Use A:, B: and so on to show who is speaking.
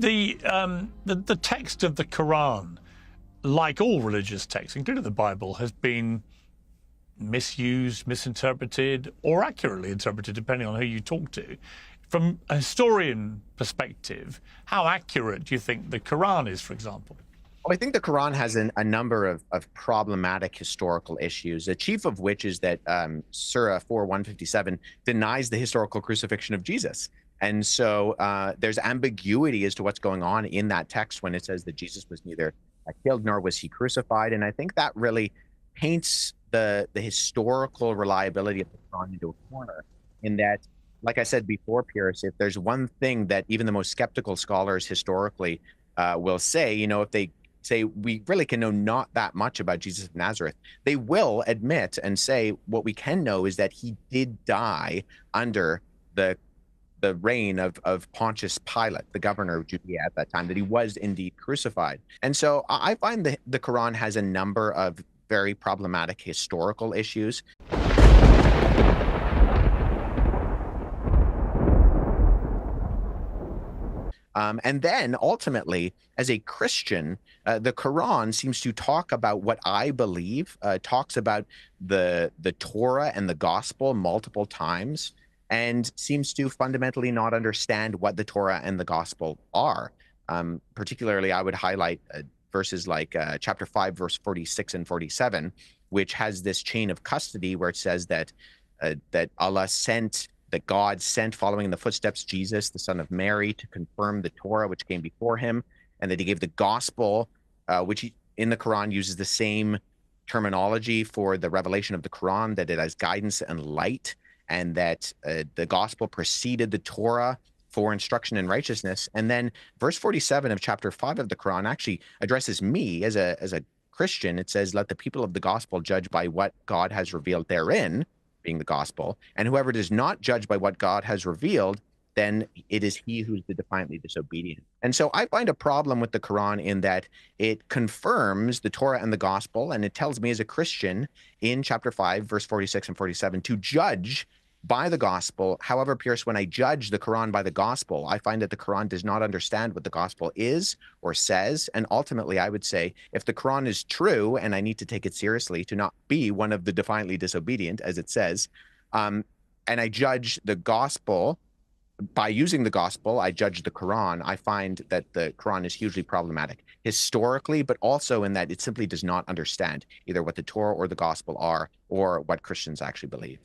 A: The text of the Quran, like all religious texts, including the Bible, has been misused, misinterpreted, or accurately interpreted, depending on who you talk to. From a historian perspective, how accurate do you think the Quran is, for example?
B: Well, I think the Quran has a number of problematic historical issues, the chief of which is that Surah 4:157 denies the historical crucifixion of Jesus. And so there's ambiguity as to what's going on in that text when it says that Jesus was neither killed nor was he crucified. And I think that really paints the historical reliability of the Quran into a corner, in that, like I said before, Pierce, if there's one thing that even the most skeptical scholars historically will say, if they say we really can know not that much about Jesus of Nazareth, they will admit and say what we can know is that he did die under the reign of Pontius Pilate, the governor of Judea at that time, that he was indeed crucified. And so I find the Quran has a number of very problematic historical issues. And then ultimately, as a Christian, the Quran seems to talk about what I believe, talks about the Torah and the gospel multiple times, and seems to fundamentally not understand what the Torah and the gospel are. Particularly, I would highlight verses like chapter 5, verse 46 and 47, which has this chain of custody where it says that that God sent, following in the footsteps, Jesus, the son of Mary, to confirm the Torah, which came before him, and that he gave the gospel, which in the Quran uses the same terminology for the revelation of the Quran, that it has guidance and light, and that the gospel preceded the Torah for instruction in righteousness. And then verse 47 of chapter 5 of the Quran actually addresses me as a Christian. It says, let the people of the gospel judge by what God has revealed therein, being the gospel, and whoever does not judge by what God has revealed, then it is he who's the defiantly disobedient. And so I find a problem with the Quran in that it confirms the Torah and the gospel, and it tells me as a Christian in chapter 5, verse 46 and 47, to judge by the gospel. However, Pierce, when I judge the Quran by the gospel, I find that the Quran does not understand what the gospel is or says. And ultimately, I would say, if the Quran is true, and I need to take it seriously to not be one of the defiantly disobedient, as it says, and I judge the gospel by using the gospel, I judge the Quran, I find that the Quran is hugely problematic historically, but also in that it simply does not understand either what the Torah or the gospel are, or what Christians actually believe.